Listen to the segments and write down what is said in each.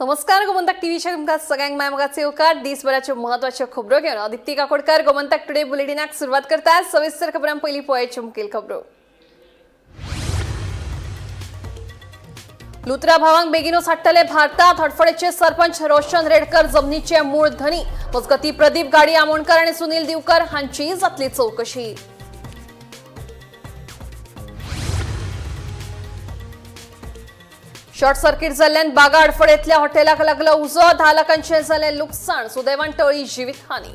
नमस्कार गोमंतक टीव्हीच्या तुमका सगळ्यांक मायमगाचे उपकार दिसभराच्यो महत्वाच्यो खबरो घेवन आदित्य काकोडकर गोमंतक टुडे बुलेटिनाक सुरुवात करतात। सविस्तर खबरां पयली पळोवया मुखेल खबरो। लुत्रा भावांक बेगिनूच हाडटले भारतात। हडफडेचे सरपंच रोशन रेडकर जमनीचे मूळ धनी मजगती प्रदीप गाडी आमोणकर आणि सुनील दिवकर हांची जातली चौकशी। शॉर्ट सर्किट जाल्ल्यान बागा आडफळेतल्या हॉटेलाक लागलो उजो। 10 लाखांचे जाले लुकसाण, सुदैवान टळी जीवितहानी।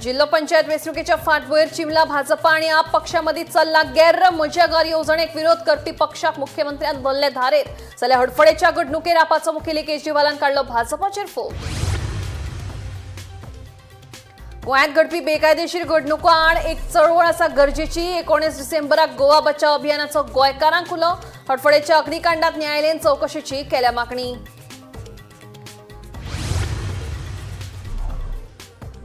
जिल्हा पंचायत वेंचणुकेच्या फाटभुंयेर चिमला भाजपा आणि आप पक्षामदी चल्ला गैर मजागार येवजणेक विरोध करपी पक्षाक मुख्यमंत्र्यान बोल्ले धारेर। जाल्यार हडफडेच्या घडणुकेर आपाचो मुखेली केजरीवालान काढलो भाजपाचेर फोग। गोंयांत घडपी बेकायदेशीर घडणुको आड एक चळवळ आसा गरजेची। 19 डिसेंबराक गोवा बचाव अभियानाचो गोंयकारांक उलो। हडफडेच्या अग्निकांडात न्यायालयान चौकशीची केल्या मागणी।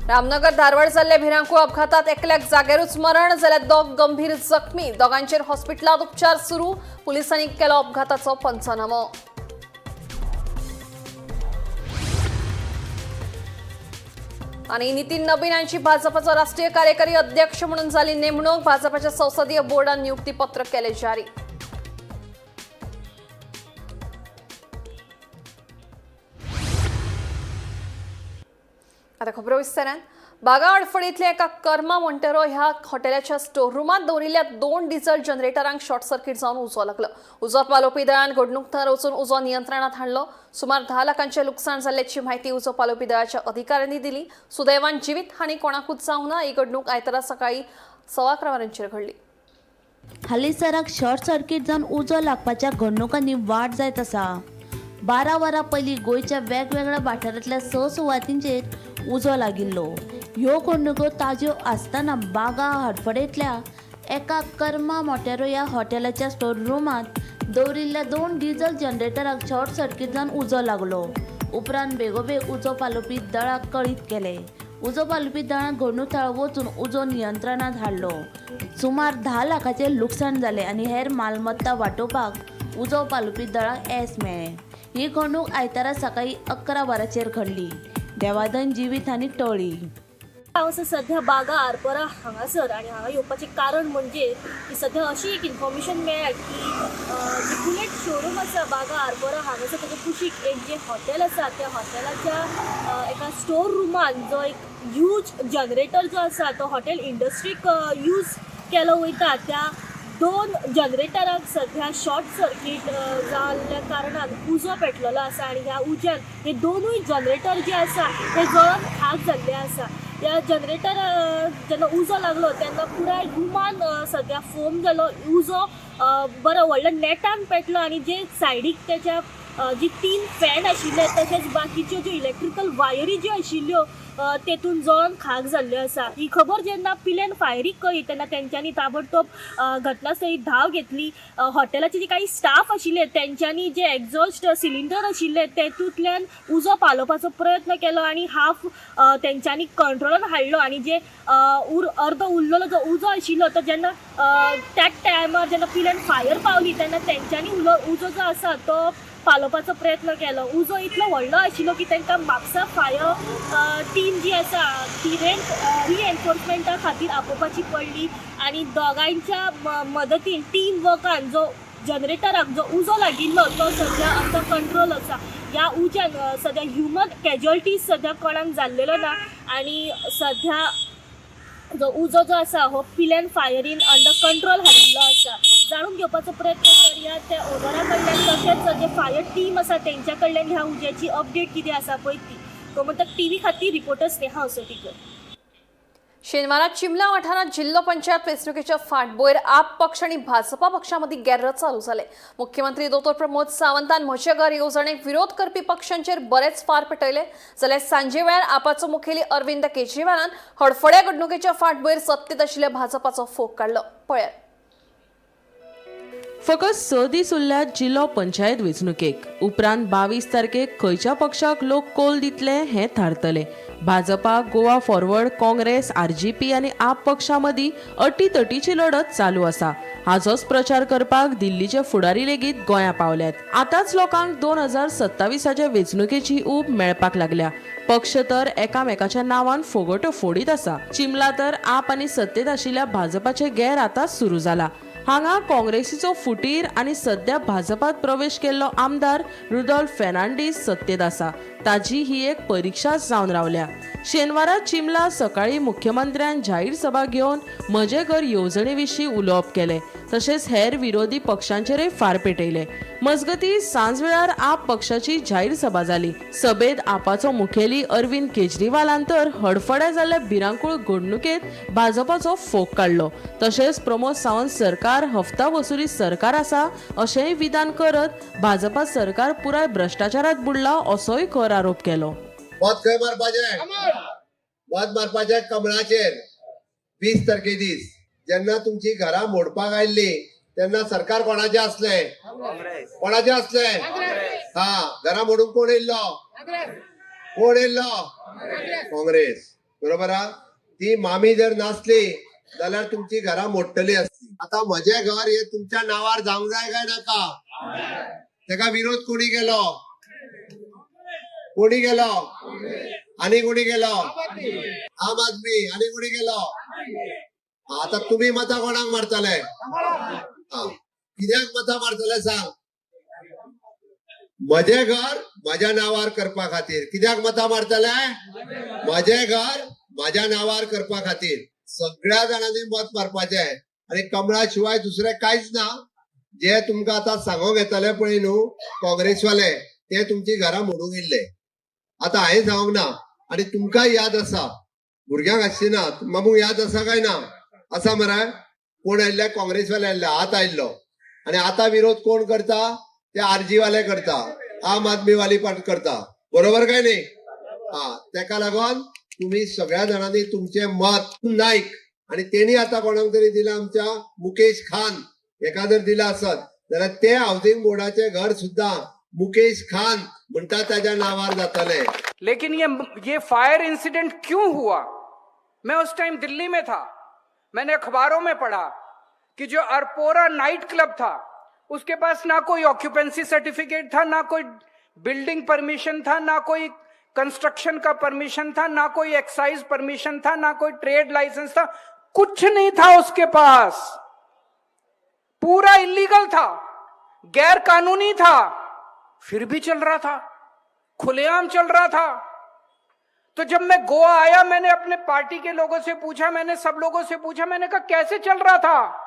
रामनगर धारवाड जाल्ल्या भिरांकूळ अपघातात एकल्याक जागेरूच मरण, जाल्यार दोग गंभीर जखमी। दोगांचेर हॉस्पिटलांत उपचार सुरू। पुलिसांनी केलो अपघाताचो पंचनामो। आणि नितीन नबीन यांची भाजपचा राष्ट्रीय कार्यकारी अध्यक्ष म्हणून झाली नेमणूक। भाजपच्या संसदीय बोर्डान नियुक्ती पत्र केले जारी। आता खबरो विस्तारान। बागा आडफळीतल्या एका कर्मा मोंटेरो ह्या हॉटेलाच्या स्टोर रूमात दवरिल्ल्या 2 डिझेल जनरेटरांक शॉर्ट सर्किट जावन उजो लागलो। उजो पालोवपी दळान घडणूक थर वचून उजो नियंत्रणात हाडलो। सुमार 10 लाखांचे लुकसाण जाल्ल्याची माहिती उजो पालोवपी दळाच्या अधिकाऱ्यांनी दिली। सुदैवान जीवित हानी कोणाकूच जावंक ना। ही घडणूक आयतारा सकाळी 11:15 वरांचेर घडली। हालीसराक शॉर्ट सर्किट जावन उजो लागपाच्या घडणुकांनी वाड जायत आसा। 12 वरां पयलीं गोंयच्या वेगवेगळ्या वाठारांतल्या 6 सुवातींचेर उजो लागिल्लो। ह्यो घडणुको ताज्यो आसतना बागा हडफडेंतल्या एका कर्मा मोटेरो ह्या हॉटेलाच्या स्टोर रूमात दवरिल्ल्या 2 डिझेल जनरेटरांक शॉर्ट सर्किट जावन उजो लागलो। उपरांत बेगोबेग उजो पालोवपी दळाक कळीत केले। उजो पालोवपी दळान घडणूक थळ वचून उजो नियंत्रणात हाडलो। सुमार 10 लाखांचे लुकसाण जाले आणि हेर मालमत्ता वांटोवपाक उजो पालोवपी दळाक येस मेळ्ळें। ही घडणूक आयतारा सकाळी 11 वरांचेर घडली। देवादन जिवीतहानी टळ्ळी। हांव सध्या बागा आरपोरा हांगासर आणि हांगा येवपाचें कारण म्हणजे की सध्या अशी एक इन्फॉर्मेशन मेळ्ळ्या की जे बुलेट शोरूम आसा बागा आरपोरा हांगासर ताच्या कुशीक एक जे हॉटेल आसा त्या हॉटेलाच्या एका स्टोर रूमान जो एक ह्यूज जनरेटर जो आसा तो हॉटेल इंडस्ट्रीक यूज केलो वयता। त्या 2 जनरेटरांक सध्या शॉर्ट सर्किट जाल्ल्या कारणान उजो पेटलेलो आसा आणि ह्या उज्यान हे 2 जनरेटर जे आसा ते जळून खाक जाल्ले आसा। ह्या जनरेटर जेन्ना उजो लागलो तेन्ना पुराय रुमान सध्या फोम जालो। उजो बरो व्हडल्या नेटान पेटलो आणि जे सायडीक त्याच्या जी 3 फॅन आशिल्ले तशेंच बाकीच्यो ज्यो इलेक्ट्रिकल वायरी ज्यो आशिल्ल्यो तेतून जळून खाक जाल्ल्यो आसा। ही खबर जेन्ना पिलेन फायरीक कळ्ळी तेन्ना तेंच्यांनी ताबडतोब घटनास्थळी धांव घेतली। हॉटेलाचे जे काही स्टाफ आशिल्ले तेंच्यांनी जे एक्झॉस्ट सिलिंडर आशिल्ले तेतूंतल्यान उजो पालोवपाचो प्रयत्न केलो आणि हाफ तेंच्यांनी कंट्रोलान हाडलो आणि जे अर्दो उरलेलो जो उजो आशिल्लो तो जेन्ना त्याच टायमार जेन्ना पिलेन फायर पावली तेन्ना तेंच्यांनी उजो जो आसा तो पालोवपाचो प्रयत्न केलो। उजो इतलो व्हडलो आशिल्लो की तांकां म्हापसा फायर टीम जी आसा ती रिएन्फोर्समेंटा खातीर आपोवपाची पडली आणि दोगांच्या मदतीन टीम वर्कान जो जनरेटराक जो उजो लागिल्लो तो सध्या अंडर कंट्रोल आसा। ह्या उज्यान सध्या ह्युमन कॅज्युअलिटीज सध्या कोणाक जाल्लेलो ना आणि सध्या जो उजो जो आसा हो पिलेन फायरीन अंडर कंट्रोल हाडिल्लो आसा। जाणून घेवपाचो प्रयत्न करूया त्या ओनरा कडल्यान तशेंच जे फायर टीम आसा तेंच्या कडल्यान ह्या उज्याची अपडेट कितें आसा पळय ती। गोमंतक टीव्ही खातीर रिपोर्टर स्नेहा असोटीकर। शेनवारात चिमला वाठारात जिल्हा पंचायत वेंचणुकेच्या फाटभुंयेर आप पक्ष आणि भाजपा पक्षामदी गैरत चालू जाले। मुख्यमंत्री डॉ प्रमोद सावंतान मजागार येवजणेक विरोध करपी पक्षांचेर बरेच फार पेटयले। जाल्यार सांजे वेळार आपाचो मुखेली अरविंद केजरीवालान हडफड्या घडणुकेच्या फाटभुंयेर सत्तेत आशिल्ल्या भाजपाचो फोग काढलो। पळयात। फकत 6 दीस उरल्यात जिल्लो पंचायत वेंचणुकेक. उपरांत 22 तारखेक खंयच्या पक्षाक लोक कौल दितले हें थारतले. भाजपा, गोवा फॉरवर्ड, काँग्रेस, RGP आनी आप पक्षां मदीं अटीतटीची लढत चालू आसा. हाचोच प्रचार करपाक दिल्लीचे फुडारी लेगीत गोंया पावल्यात. आतांच लोकांक 2027च्या वेंचणुकेची ऊब मेळपाक लागल्या. पक्ष तर एकामेकाच्या नांवान फोगोट्यो फोडीत आसा. चिमला तर आप आनी सत्तेत आशिल्ल्या भाजपाचे गैर आतांच सुरू जाला. हांगा काँग्रेसीचो फुटीर आनी सध्या भाजपात प्रवेश केल्लो आमदार रुडॉल्फ फॅर्नांडीस सत्तेत आसा. ताजी ही एक परिक्षाच जावन रावल्या. शेनवारा चिमला सकाळी मुख्यमंत्र्यान जाहीर सभा घेवन म्हजे घर येवजणे विशीं उलोवप केलें. तशेंच हेर विरोधी पक्षांचेरय फार पेटयले. मजगतीं सांज वेळार आप पक्षाची जाहीर सभा जाली. सभेत आपाचो मुखेली अरविंद केजरीवालान तर हडफड्या जाल्ल्या भिरांकूळ घडणुकेत भाजपाचो फोग काडलो. तशेंच प्रमोद सावंत सरकार हफ्ता वसुली सरकार आसा अशेंय विधान करत भाजपा सरकार पुराय भ्रष्टाचारात बुडला असोय खर आरोप केलो. वत खंय मारपाचें? वत मारपाचें कमळाचेर. 20 तारखे दीस जेन्ना तुमची घरां मोडपाक आयिल्ली तेन्ना सरकार कोणाचें आसलें? कोणाचें आसलें? घरां मोडूंक कोण येयल्लो? कोण येयल्लो? काँग्रेस. बरोबर हा. ती मामी जर नासली जाल्यार तुमची घरां मोडटली आसली. आता म्हजें घर हे तुमच्या नांवार जावंक जाय काय नाका? तेका विरोध कोणी केलो? कोणी केलो? आनी कोणी केलो? आम आदमी. आनी कोणी केलो? आता तुम्ही मतां कोणाक मारतले? कित्याक मतां मारतले सांग? म्हजे घर म्हज्या नांवार करपा खातीर. कित्याक मतां मारतले? म्हजे घर म्हज्या नांवार करपा खातीर. सगळ्या जाणांनी मत मारपाचें आनी कमळा शिवाय दुसरें कांयच ना. जे तुमकां आतां सांगोंक येतले पळय न्हू काँग्रेसवाले, ते तुमची घरां मोडूंक येयल्ले. आता हांवें सांगोंक ना आनी तुमकां याद आसा. भुरग्यांक आसची ना. मामूक याद आसा काय ना? आसा मरे. कोण आयिल्ले? काँग्रेसवाले आयिल्ले. आत आयिल्लो. आनी आतां विरोध कोण करता? ते RG वाले करता. आम आदमी वाली पार्टी करता. बरोबर काय न्ही? तेका लागोन तुम्ही सगळ्या जाणांनी तुमचे मत नाईक आणि तेणी आता कोणाक तरी दिला आमच्या मुकेश खान एका जर दिला असत जाल्यार ते हाऊसिंग बोर्डाचे घर सुद्धा मुकेश खान म्हणता त्याच्या नावार जातले. लेकिन ये फायर इंसिडेंट क्यों हुआ? मैं उस टाइम दिल्ली में था. मैंने अखबारों में पढ़ा कि जो अरपोरा नाइट क्लब था उसके पास ना कोई ऑक्यूपेंसी सर्टिफिकेट था, ना कोई बिल्डिंग परमिशन था, ना कोई कंस्ट्रक्शन का परमिशन था, ना कोई एक्साइज परमिशन था, ना कोई ट्रेड लाइसेंस था. कुछ नहीं था उसके पास. पूरा इलीगल था, गैर कानूनी था, फिर भी चल रहा था, खुलेआम चल रहा था. तो जब मैं गोवा आया मैंने अपने पार्टी के लोगों से पूछा, मैंने सब लोगों से पूछा, मैंने कहा कैसे चल रहा था?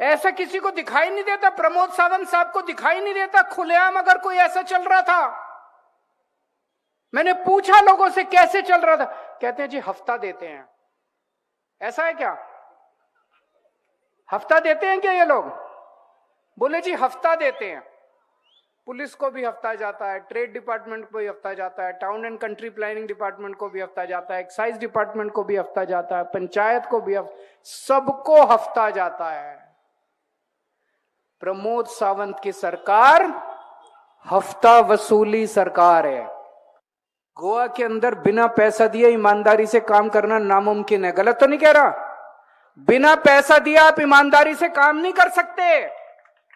ऐसा किसी को दिखाई नहीं देता? प्रमोद सावंत साहब को दिखाई नहीं देता खुलेआम अगर कोई ऐसा चल रहा था? मैंने पूछा लोगों से कैसे चल रहा था. कहते हैं जी हफ्ता देते हैं. ऐसा है क्या? हफ्ता देते हैं क्या ये लोग? बोले जी हफ्ता देते हैं. पुलिस को भी हफ्ता जाता है, ट्रेड डिपार्टमेंट को भी हफ्ता जाता है, town end country planning department को भी हफ्ता जाता है, एक्साइज डिपार्टमेंट को भी हफ्ता जाता है, पंचायत को भी सबको हफ्ता जाता है. प्रमोद सावंत की सरकार हफ्ता वसूली सरकार है. गोवा के अंदर बिना पैसा दिए ईमानदारी से काम करना नामुमकिन है. गलत तो नहीं कह रहा? बिना पैसा दिए आप ईमानदारी से काम नहीं कर सकते.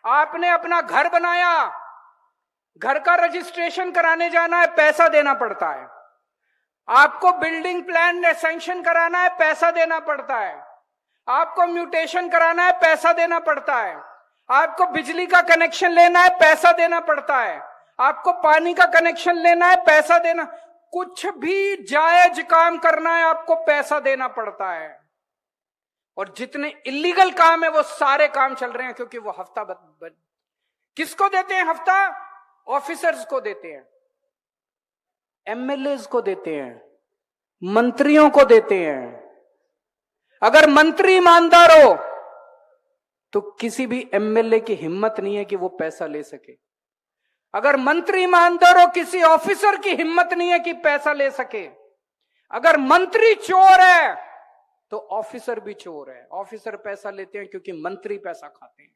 आपने अपना घर बनाया, घर का रजिस्ट्रेशन कराने जाना है, पैसा देना पड़ता है. आपको बिल्डिंग प्लान सैंक्शन कराना है, पैसा देना पड़ता है. आपको म्यूटेशन कराना है, पैसा देना पड़ता है. आपको बिजली का कनेक्शन लेना है, पैसा देना पड़ता है. आपको पानी का कनेक्शन लेना है, पैसा देना. कुछ भी जायज काम करना है आपको पैसा देना पड़ता है. और जितने इलीगल काम है वो सारे काम चल रहे हैं क्योंकि वो हफ्ता किसको देते हैं? हफ्ता ऑफिसर्स को देते हैं, MLAs को देते हैं, मंत्रियों को देते हैं. अगर मंत्री ईमानदार हो तो किसी भी MLA की हिम्मत नहीं है कि वो पैसा ले सके. अगर मंत्री ईमानदार हो किसी ऑफिसर की हिम्मत नहीं है कि पैसा ले सके. अगर मंत्री चोर है तो ऑफिसर भी चोर है. ऑफिसर पैसा लेते हैं क्योंकि मंत्री पैसा खाते हैं.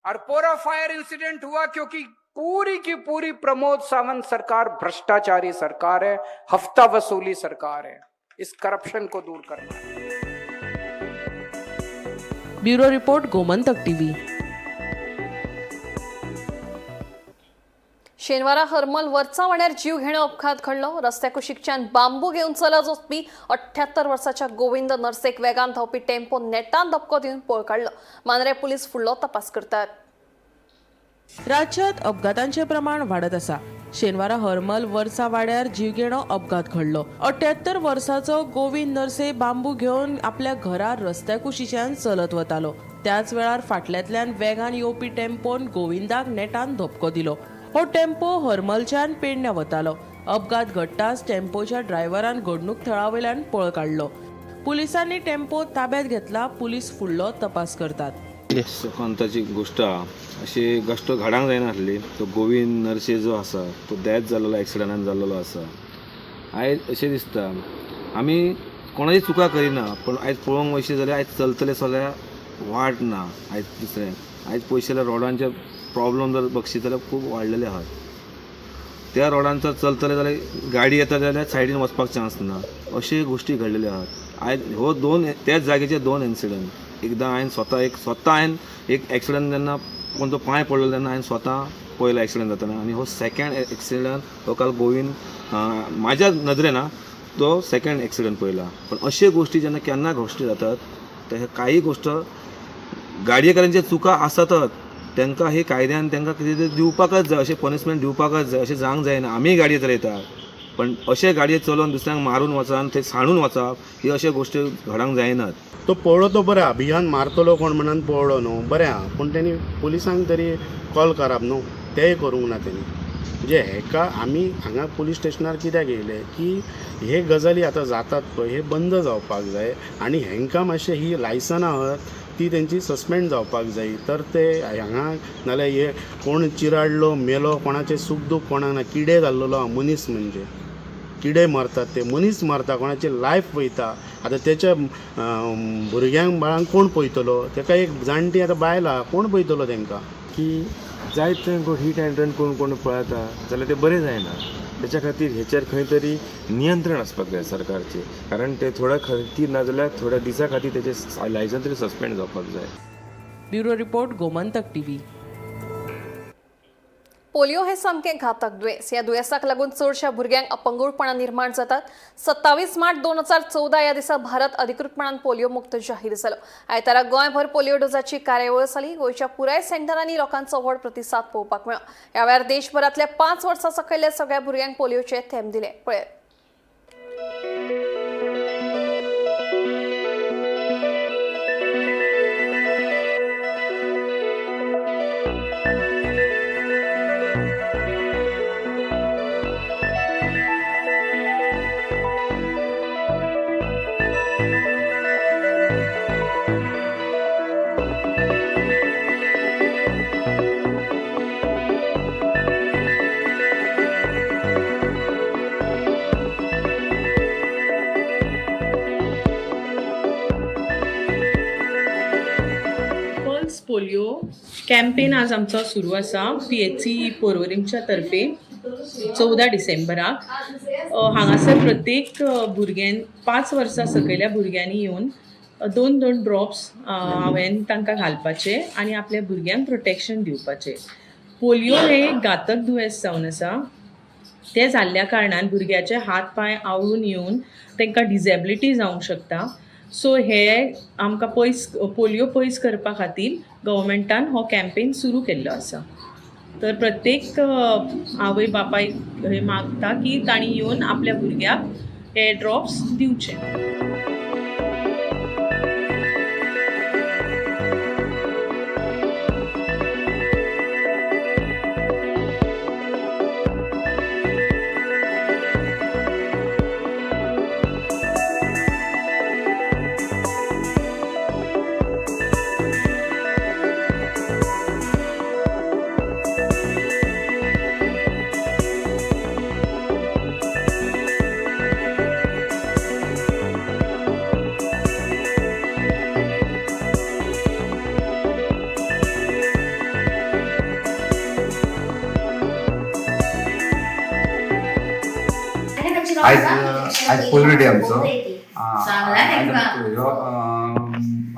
अरपोरा फायर इंसिडेंट हुआ क्योंकि पूरी की पूरी प्रमोद सावंत सरकार भ्रष्टाचारी सरकार है, हफ्ता वसूली सरकार है। इस करप्शन को दूर करना है। Bureau report Gomantak TV. शेनवारा हरमल वरचा वाड्यार जीव घेणं अपघात घडलो। रस्त्या कुशीकच्यान बांबू घेऊन चलत वचपी 78 वर्साच्या गोविंद नरसेक वेगान धांवपी टेम्पो नेटान धपको दिवन पळ काडलो। मांद्रे पुलीस फुडलो तपास करतात। राज्यात अपघातांचे प्रमाण वाढत असा। शेनवारा हरमल वर्सा वाड्यार जीवघेणो अपघात घडलो। 78 वर्साचो गोविंद नरसे बांबू घेऊन आपल्या घरार रस्त्या कुशीच्यान चलत वतालो। त्याच वेळार फाटल्यातल्यान वेगान येवपी टेम्पोन गोविंदाक नेटान धपको दिलो। हो टेम्पो हरमलच्यान पेडण्या वतालो। अपघात घडटाच टेम्पोच्या ड्रायव्हरान घडणूक थळावयल्यान पळ काडलो। पुलिसांनी टेम्पो ताब्यात घेतला। पुलीस फुडलो तपास करतात। सुखांताची गोष्ट अशी गोष्ट घडांक जायनासली। तो गोविंद नरसे जो आसा तो डेथ जाल्लो एक्सिडंटान जाल्लो आसा। आयज अशें दिसता आमी कोणाची चुका करिना, पण आयज पळोवंक वयशे जाल्यार आयज चलतले सगळ्या वाट ना। आयज दुसरें आयज पयशे रोडांचे प्रॉब्लम जर बघशीत जाल्यार खूब वाडलेले आहात। त्या रोडान जर चलतले जाल्यार गाडी येता जाल्यार सायडीन वचपाक चान्स ना। अशे गोष्टी घडलेल्यो आहात। आयज हो त्याच जागेचे 2 इन्सिडंट। एकदां हांवें स्वता एक एक्सिडंट जेन्ना कोणतो पांय पडलो तेन्ना हांवें स्वता पयलो एक्सिडंट जाताना, आनी हो सेकंड एक्सिडंट हो काल गोविंद म्हाज्या नदरेन तो सेकंड एक्सिडंट पयला। पण अशे गोष्टी जेन्ना केन्ना गोश्टी जातात ते काही गोष्ट गाडयेकारांच्या चुका आसतच, तांकां हे कायद्यान तांकां कितें दिवपाकच जाय, अशें पनिशमेंट दिवपाकच जाय। अशें जावंक जायना। आमी गाडये चलयतात पण अशे गाडये चलोवन दुसऱ्यांक मारून वचप, थंय साणून वचप, ही अशे गोश्टी घडोंक जायनात। तो पळलो तो बरें अभियान मारतलो कोण म्हणून पळलो न्हू, बरें आहा, पूण तेणी पुलिसांक तरी कॉल करप न्हू, तेंय करूंक ना तेणी। म्हणजे हेका आमी हांगा पुलीस स्टेशनार कित्याक येयले की हे गजाली आतां जातात पळय हे बंद जावपाक जाय, आनी हेंकां मातशें ही लायसनां आहात ती तेंची सस्पेंड जावपाक जाय। तर ते हांगा नाल्यार हे कोण चिराडलो मेलो कोणाचें सुख दूख कोणाक ना, किडे घाल्लेलो मनीस म्हणजे किडे मरतात ते मनीस मरता, कोणाचे लायफ वयता। आतां तेच्या भुरग्यांक बाळांक कोण पळयतलो, ताका एक जाणटी आतां बायल आहा कोण पळयतलो तांकां। की जायते हीट एंड रन करून कोण पळयता जाल्यार ते बरें जायना। त्याच्या खातीर हेचेर खंय तरी नियंत्रण आसपाक जाय सरकारचें, कारण ते थोड्या खातीर ना जाल्यार थोड्या दिसा खातीर तेचें लायसन तरी सस्पेंड जावपाक जाय। Bureau report Gomantak TV. Polio हे सामकें घातक दुयेंस। ह्या दुयेंसाक लागून चडशा भुरग्यांक अपंगूळपणां निर्माण जातात। 27 मार्च 2014 ह्या दिसा भारत अधिकृतपणान पोलिओ मुक्त जाहीर जालो। आयतारा गोंयभर पोलिओ डोजाची कार्यावळ जाली। गोंयच्या पुराय सेंटरांनी लोकांचो व्हड प्रतिसाद पळोवपाक मेळ्ळो। ह्या वेळार देशभरांतल्या 5 वर्सां सकयल्या सगळ्या भुरग्यांक पोलिओचे थेंब दिले। पळयात। पोलिओ कॅम्पेन आज आमचो सुरू आसा PHC पर्वरीमच्या तर्फे 14 डिसेंबराक। हांगासर प्रत्येक भुरग्यान 5 वर्सां सकयल्या भुरग्यांनी येवन 2 ड्रॉप्स हांवें तांकां घालपाचे आनी आपल्या भुरग्यांक प्रोटेक्शन दिवपाचें। पोलिओ हे एक घातक दुयेंस जावन आसा। ते जाल्ल्या कारणान भुरग्याचे हात पांय आवळून येवन तांकां डिसेबिलिटी जावंक शकता। सो हे आमकां पोलिओ पयस करपा खातीर गव्हर्मेंटान हो कॅम्पेन सुरू केल्लो आसा। तर प्रत्येक आवय बापायक हे मागता की तांणी येवन आपल्या भुरग्याक हे ड्रॉप्स दिवचे। आज पोलिओ डे आमचो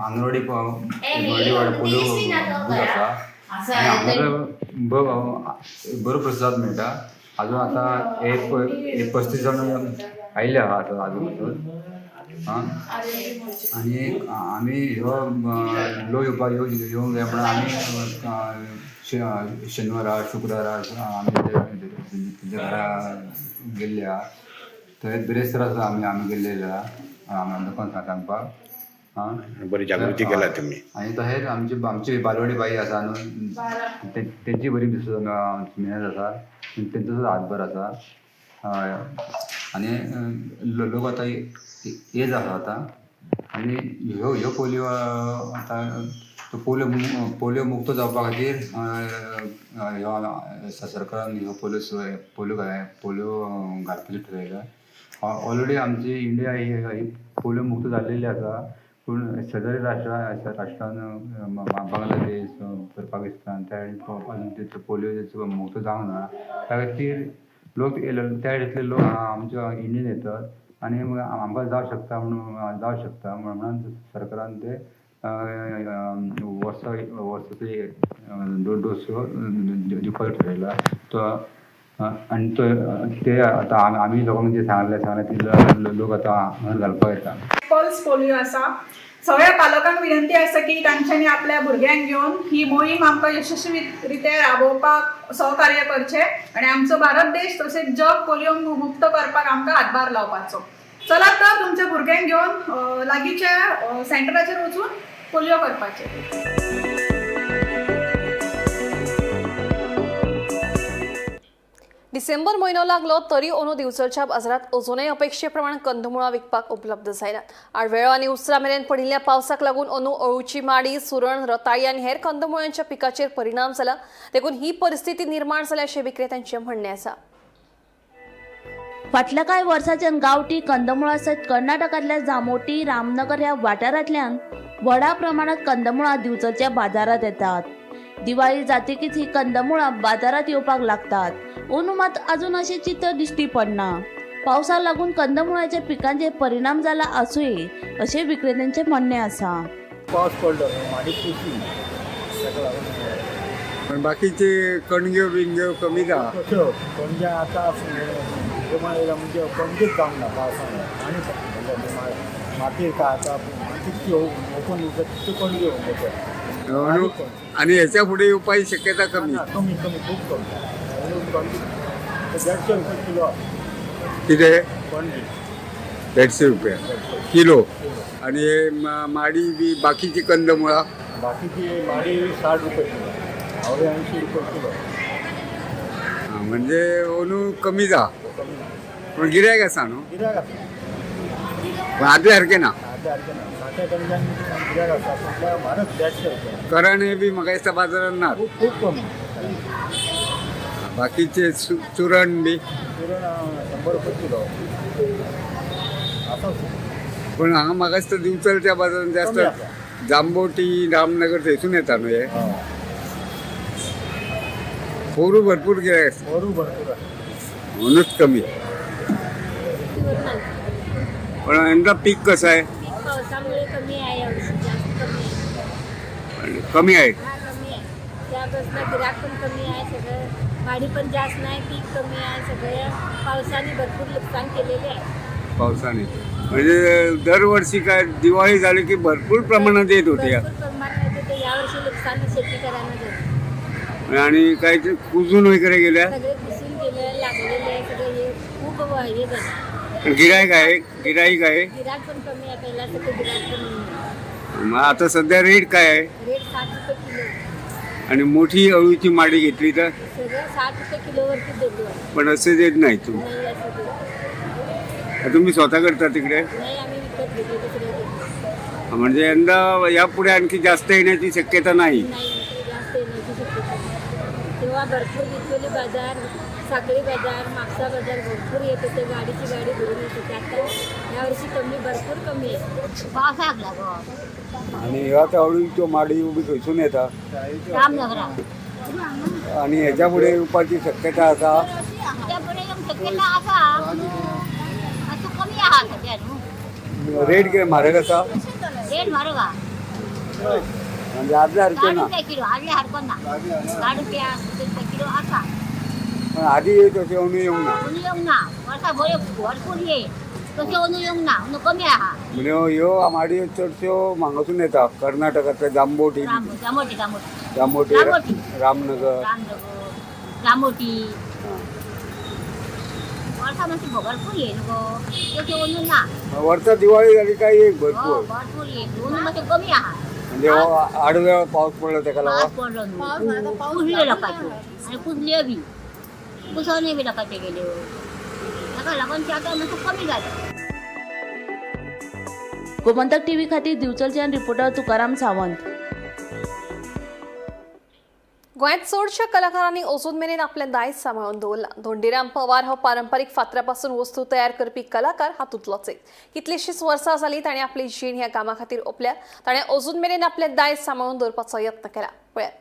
अंगणवाडी वाडा पोलिओ बूथ आसा आनी आमकां बरो प्रतिसाद मेळटा. अजून आता एक 35 जण आयिल्ले आहा आतां अजून आनी आमी ह्यो लो येवंक जाय म्हणून आमी शेनवारा शुक्रारा आमी तेंच्या घरा गेल्ले आहा. थंय बरेच तरास आमी गेल्ले आहा लोकांक सांगपाक बरी जागृती केला तुमी. आनी तशेंच आमची बालवाडी बाई आसा न्हू तेंची बरी मेहनत आसा तेंचो सुद्दां हातभार आसा. आनी लोक आतां एज आसा आतां आनी ह्यो पोलिओ आतां पोलिओ मुक्त जावपा खातीर ह्यो सरकारान ह्यो पोलिओ घालपाचें ठरयला. ऑलरेडी आमची इंडिया ही पोलिओ मुक्त जाल्लेली आसा. पूण शेजारी राष्ट्रान बांगलादेश पाकिस्तान त्या पोलिओ मुक्त जावंक ना. त्या खातीर लोक त्या इतले लोक आमच्या इंडियेन येतात आनी आमकां जावं शकता म्हणून सरकारान ते वर्साचे 2 डोस दिवपाचो ठरयला. तो आनी ते आतां आमी लोकांक जे सांगले ती लोक आतां हांगा घालपाक येता. पल्स पोलिओ आसा. सगळ्या पालकांक विनंती आसा की तांच्यांनी आपल्या भुरग्यांक घेवन ही मोहीम आमकां यशस्वी रित्या राबोवपाक सहकार्य करचें आनी आमचो भारत देश तशेंच जग पोलिओ मुक्त करपाक आमकां हातभार लावपाचो. चला तर तुमच्या भुरग्यांक घेवन लागींच्या सेंटराचेर वचून पोलिओ करपाचें. डिसेंबर म्हयनो लागलो तरी अंदू दिवचलच्या बाजारात अजूनय अपेक्षेप्रमाण कंदमुळां विकपाक उपलब्ध जायनात. आडवेळो आनी उसरा मेरेन पडिल्ल्या पावसाक लागून अंदू अळूची माडी, सुरण, रताळी आनी हेर कंदमुळांच्या पिकाचेर परिणाम जाला. देखून ही परिस्थिती निर्माण जाल्या अशें विक्रेत्यांचें म्हणणें आसा. फाटल्या कांय वर्सांच्यान गांवठी कंदमुळां सयत कर्नाटकांतल्या जामोटी, रामनगर ह्या वाठारांतल्यान व्हडा प्रमाणात कंदमुळां दिवचलच्या बाजारात येतात. दिवाळी जातकीच ही कंदमुळां बाजारात येवपाक लागतात. अंदू मात अजून अशें चित्र दिश्टी पडना. पावसाक लागून कंदमुळाच्या पिकांचेर परिणाम जाला आसूय अशें विक्रेत्यांचें म्हणणें आसा. पावस पडलो माडी कुशी पण बाकीचे कणग्यो बिणग्यो कमी जाता. कणग्या आतां म्हणजे कणगेच जावंक ना पावसान आनी मातयेर काय आतां मातीत ओपन उरता तितल्यो कणग्यो येवंक आणि ह्याच्या पुढे येवपाची शक्यता कमी. कमी खूब कमी. 150 रुपये किलो. कितें कणगी 150 रुपया किलो. आणि माडी बी बाकीची कंदमुळां बाकीची माडी 60 रुपये किलो. आवळे 80 रुपये किलो. म्हणजे अंदू कमी जा पण गिरायक आसा न्हू. गिरायक आसा पण आदले सारकें ना. साठ्या कणग्यान गिरायक आसा पूण म्हारग 150 रुपये. करण हे बी म्हाका दिसता बाजारात ना. खूब कमी. बाकीचे चुरण बी 100 रुपये किलो. पण हांगा म्हाका दिसता दिवचलच्या बाजारात जास्त जांबोटी, रामनगर थंयसून येता न्हू हे. पोरू भरपूर गिरायक आसता. पोरू भरपूर म्हणूनच कमी. पण यंदा पीक कसं आहे. पावसामुळे कमी आहे यावर्षी, जास्त कमी आहे. कमी आहे. कमी आहे त्यापासून गिराक पण कमी आहे. सगळं माडी पण जास्त नाही, पीक कमी आहे. सगळ्या पावसाने भरपूर नुकसान केलेले आहे. पावसाने म्हणजे दरवर्षी काय दिवाळी झाली की भरपूर प्रमाणात येत होते. भरपूर प्रमाणात येते. यावर्षी नुकसान शेती करायला झालं आणि काही ते कुजून वगैरे गेल्या. सगळे घुसून गेले, लागलेले आहे सगळे. हे खूप हे झालं. गिराईक आहे. गिराक पण कमी आहे. पहिला सगळं गिराक पण मग आता सध्या रेट काय आहे. रेट 60 रुपये किलो. आणि मोठी अळूची माडी घेतली तर सगळं 60 रुपये किलोवरती देतो. पण असे देत नाही तू. नाही असं देतो. तुम्ही स्वतः करता तिकडे. नाही आम्ही विकत घेतो दुसरे देतो. म्हणजे यंदा यापुढे आणखी जास्त येण्याची शक्यता नाही. नाही जास्त येण्याची शक्यता नाही. तेव्हा भरपूर विकलेले बाजार, साखळी बाजार, मागचा बाजार भरपूर येत होते. गाडीची गाडी भरून येत होते. आता यावर्षी भरपूर कमी आहे. पावसाक लागो आणि ह्या अळूची माडी उभी थंयसून येता. रामनगरात आणि ह्याच्या पुढे येवपाची शक्यता आसा. त्यापुढे येऊन शक्यता आसा. असं कमी आहा सध्या न्हू रेट कितें म्हारग आसा रेट म्हारग आहा म्हणजे आदले सारके ना ₹10 किलो आदले सारको ना ₹10 किलो आसा पण आधी तशें अंदू येवंक ना अंदू येवंक ना वर्सा भरपूर ये तशें अंदू येवंक ना अंदू कमी आहा म्हणजे ह्यो आमाडी चडश्यो हांगासून येता कर्नाटकांतले जांबोटी जामोटी जांबोटी रामनगर जामोटी वर्सा मातशी भरपूर ये न्हू गो तशें अंदू ना वर्सा दिवाळी जाली काय एक भरपूर भरपूर ये अंदू मातशें कमी आहा म्हणजे हो आडव्या पावस पडलो तेका पावस लागून पडलो न्हू पुजले लोकांच्यो आनी पुजल्यो बी पुसोनय बी लोकांच्यो गेल्यो ताका लागून ते आतां मातशें कमी जालें गोमंतक टीव्ही खातीर दिवचलच्यान रिपोर्टर तुकाराम सावंत. गोंयांत चडशा कलाकारांनी अजून मेरेन आपलें दायज सांबाळून दवरलां. धोंडीराम पवार हो पारंपारीक फातरापासून वस्तू तयार करपी कलाकार हातूंतलोच एक. कितलींशींच वर्सां जालीं ताणें आपली जीण ह्या कामा खातीर ओंपल्या. ताणें अजून मेरेन आपलें दायज सांबाळून दवरपाचो यत्न केला. पळयात.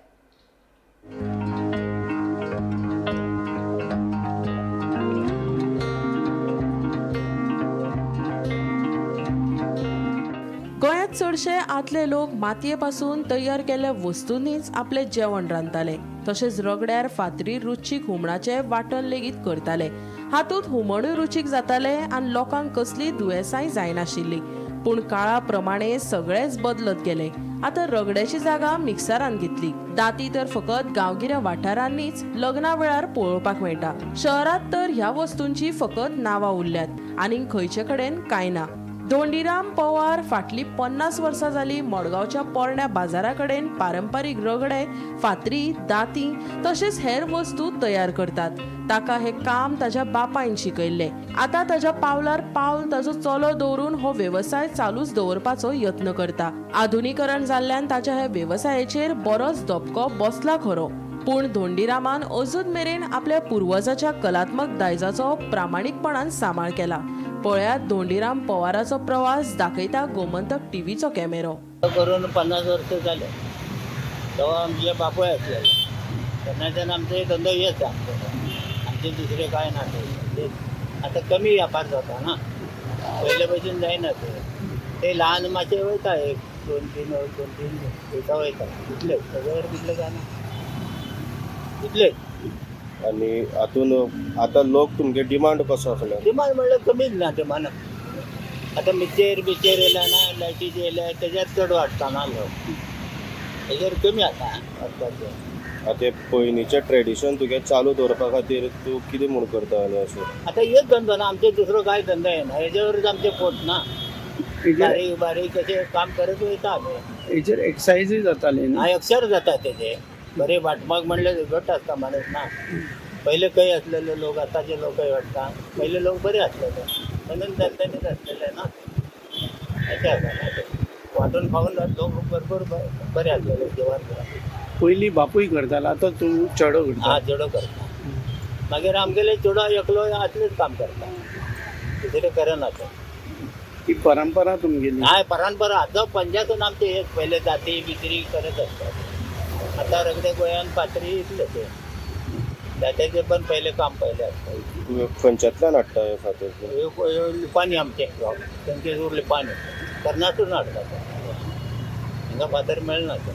गोंयांत चडशे आदले लोक मातये पासून तयार केल्ल्या वस्तूंनीच आपलें जेवण रांदताले. तशेंच रगड्यार फातरी रुचीक हुमणाचें वांटण लेगीत करताले. हातूंत हुमणूय रुचीक जातालें आनी लोकांक कसलीय दुयेंसांय जायनाशिल्ली. पूण काळा प्रमाणे सगळेंच बदलत गेले. आतां रगड्याची जागा मिक्सरान घेतली. दाती तर फकत गांवगिऱ्या वाठारांनीच लग्ना वेळार पळोवपाक मेळटा. शहरांत तर ह्या वस्तूंची फकत नांवां उरल्यात आनीक खंयचे कडेन कांय ना. धोंडीराम पवार फाटलीं 50 वर्सां जालीं मडगांवच्या पोरण्या बाजारा कडेन पारंपारीक रगडे, फातरी, दाती तशेंच हेर वस्तू तयार करतात. ताका हें काम ताच्या बापायन शिकयल्लें. आतां ताच्या पावलार पावल ताचो चलो दवरून हो वेवसाय चालूच दवरपाचो यत्न करता. आधुनीकरण जाल्ल्यान ताच्या ह्या वेवसायाचेर बरोच धपको बसला खरो. पूण धोंडीरामान अजून मेरेन आपल्या पुर्वजाच्या कलात्मक दायजाचो प्रामाणीकपणान सांबाळ केला. पळयात धोंडीराम पवाराचो प्रवास दाखयता गोमंतक टीव्हीचो कॅमेरो. करून 50 वर्ष जाले तेव्हा आमचे बापूय आसलेले तेन्नाच्यान आमचो एक धंदो हेच आमचे दुसरे काय ना ते आतां कमी व्यापार जाता ना पयले भशेन जायना ते ल्हान मातशे वयता एक 2-3 दिसा वयता इतलेच सगळे तितले जायना इतलेच. आणि हातून आता लोक तुमगे डिमांड कसो आसलो? डिमांड म्हणल्यार कमीच ना डिमांड. आतां मिचेर येयला ना लायटीचे येयल्या तेजेर चड वाडटा ना लोक तेजेर कमी आसा वाडपाचें. आतां पयलींचें ट्रेडिशन तुगे चालू दवरपा खातीर तूं कितें म्हूण करता आनी अशें? आतां हेच धंदो ना आमचे दुसरो कांय धंदो येना हेजेवरच आमचें पोट ना बारीक बारीक अशें काम करत वयता आमी. हेचेर एक्सायजूय जाताली ना? एक्सर जाता तेजे बरें वांटपाक म्हणल्यार घट आसता माणूस ना. पयले खंय आसलेले लोक आतांचे लोकय वाडटा. पयले लोक बरे आसलेले म्हणून धंद्यानीच आसलेले ना अशें आसा ना ते वांटून खावन लोक भरपूर बरे आसलेले जेवण. पयलीं बापूय करतालो आतां तूं चेडो करता? हा चेडो करता. मागीर आमगेले चेडो एकलो आतलेच काम करता दुसरें करना ते. ही परंपरा तुमगेली? हय परंपरा आतां पंजासून आमचे हे पयले जाती बित्री करत आसतात. आतां रगडे गोंयान फातरी इतले ते जात्याचे पण पयले काम पयले आसता. खंयच्यातल्यान हाडटा हे फातर? लिपानी आमचे तेंचे जोर लिपानी कर्नाटून हाडटा हिंगा फातर मेळना ते.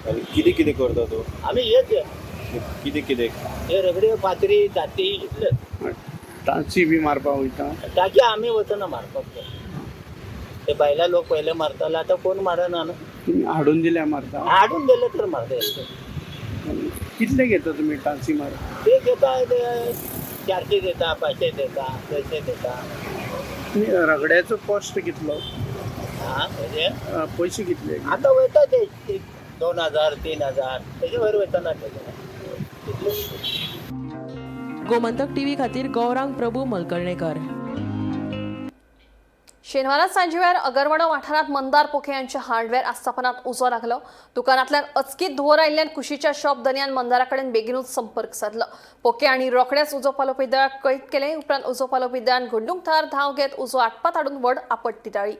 आनी कितें कितें करता तूं? आमी हेच कितें कितें? हे रगडे फातरी जाती इतले. टांची बी मारपाक वयता? टाकी आमी वचना मारपाक ते बायला लोक पयले मारताले आतां कोण मारना ना. तुमी हाडून दिल्यार मारता? हाडून दिले तर मारता. कितले घेता तुमी टांची मार? ते घेता 400 देता 500 देता 600 देता. रगड्याचो कॉस्ट कितलो? हा म्हणजे पयशे कितले? आतां वयता ते 2000 3000 तेजे वयर वयतना तितले. गोमंतक टीव्ही खातीर गौरांग प्रभू मलकर्णेकर. शेनवारा सांजेवेळार अगरवाडो वाठारांत मंदार पोखे यांच्या हार्डवेअर आस्थापनात उजो लागलो. दुकानांतल्यान अचकीत धुंवर आयिल्ल्यान कुशीच्या शॉप दर्यान मंदारा कडेन बेगीनूच संपर्क साधलो. पोखे आनी रोखडेच उजो पालोवपी दळाक कैद केले. उपरांत उजो पालोवपी दळान घडणूक थळार धांव घेत उजो आटपात हाडून व्हड आपट दिताळी.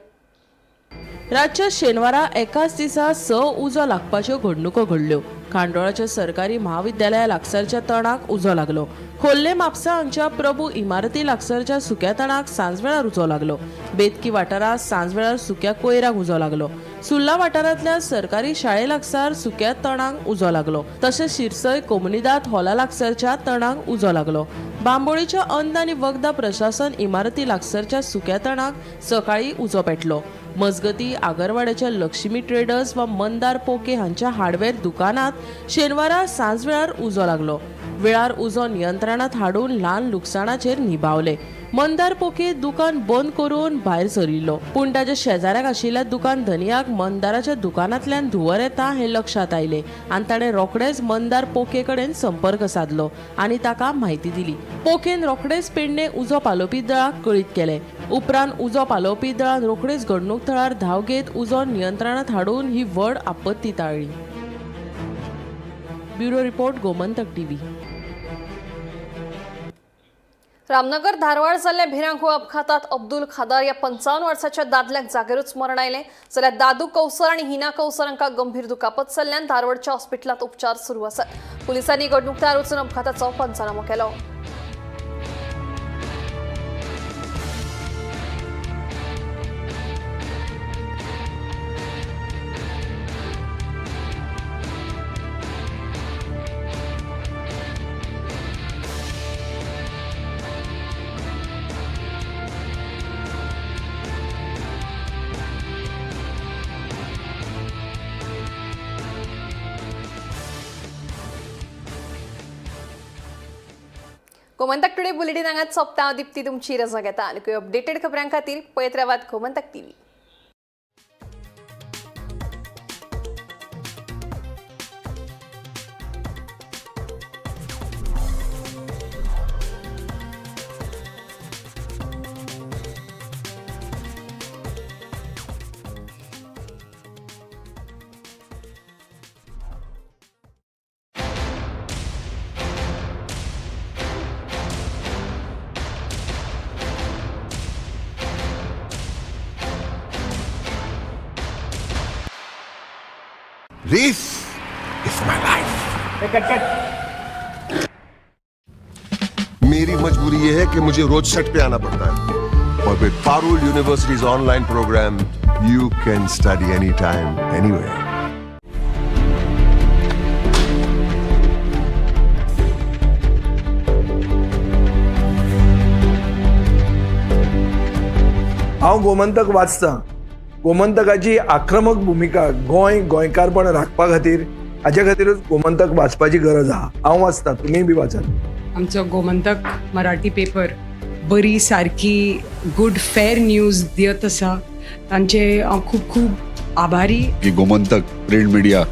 रातच्या शेनवारा एकाच दिसा 6 उजो लागपाच्यो घडणुको घडल्यो. खांडोळाच्या सरकारी महाविद्यालया लागसारच्या तणाक उजो लागलो. खोल्ले म्हापसा हांगच्या प्रभू इमारती लागसारच्या सुक्या तणाक सांजवेळार उजो लागलो. बेतकी वाठारात सांजवेळार सुक्या कोयराक उजो लागलो. सुर्ला वाठारांतल्या सरकारी शाळे लागसार सुक्या तणाक उजो लागलो. तशेंच शिरसय कोमुनिदाद हॉला लागसारच्या तणाक उजो लागलो. बांबोळीच्या अंध आनी वखदा प्रशासन इमारती लागसारच्या सुक्या तणाक सकाळी उजो पेटलो. मजगती आगरवाड्याच्या लक्ष्मी ट्रेडर्स वा मंदार पोके हांच्या हार्डवेअर दुकानात शेनवारा सांजवेळार उजो लागलो. वेळार उजो नियंत्रणात हाडून ल्हान लुकसाणाचेर निभावले. मंदार पोके दुकान बंद करून भायर सरिल्लो. पूण ताच्या शेजाऱ्याक आशिल्ल्या दुकान धनियाक मंदाराच्या दुकानांतल्यान धुंवर येता हें लक्षात आयलें आनी ताणें रोखडेच मंदार पोके कडेन संपर्क साधलो आनी ताका म्हायती दिली. पोकेन रोखडेच पेडणे उजो पालोवपी दळाक कळीत केलें. उपरांत उजो पालोवपी दळान रोखडेच घडणूक थळार धांव घेत उजो नियंत्रणात हाडून ही व्हड आपत्ती टाळ्ळी. Bureau report, Gomantak TV. Ramnagar Dharwad जाल्ल्या भिरांकू अपघातात अब्दुल खादार या 55 वर्साच्या दादल्याक जागेरूच मरण आयलें. जाल्यार दादू कौसर आनी हिना कौसर हांकां गंभीर दुखापत जाल्ल्यान धारवाडच्या हॉस्पिटलांत उपचार सुरू आसात. पुलिसांनी घडणूक थळार वचून अपघाताचो पंचनामो केलो. गोमंतक टुडे बुलेटिन हांगाच सोंपता. हांव दिप्ती तुमची रजा घेता. आनी अपडेटेड खबरां खातीर पळयत रावात Gomantak TV. This is my life. मेरी मजबूरी ये है कि मुझे रोज सेट पे आना पड़ता है और with Parul universities online programme you can study any time anywhere. हांव गोमंतक वाचतां. गोमंतकाची आक्रमक भूमिका गोंयकारपण राखपा खातीर हाचे खातीरच गोमंतक वाचपाची गरज आहा. हांव वाचतां, तुमीय बी वाचात. आमचो गोमंतक मराठी पेपर बरी सारकी गुड फेर न्यूज दियत आसा. तांचे हांव खूब खूब आभारी. Gomantak print media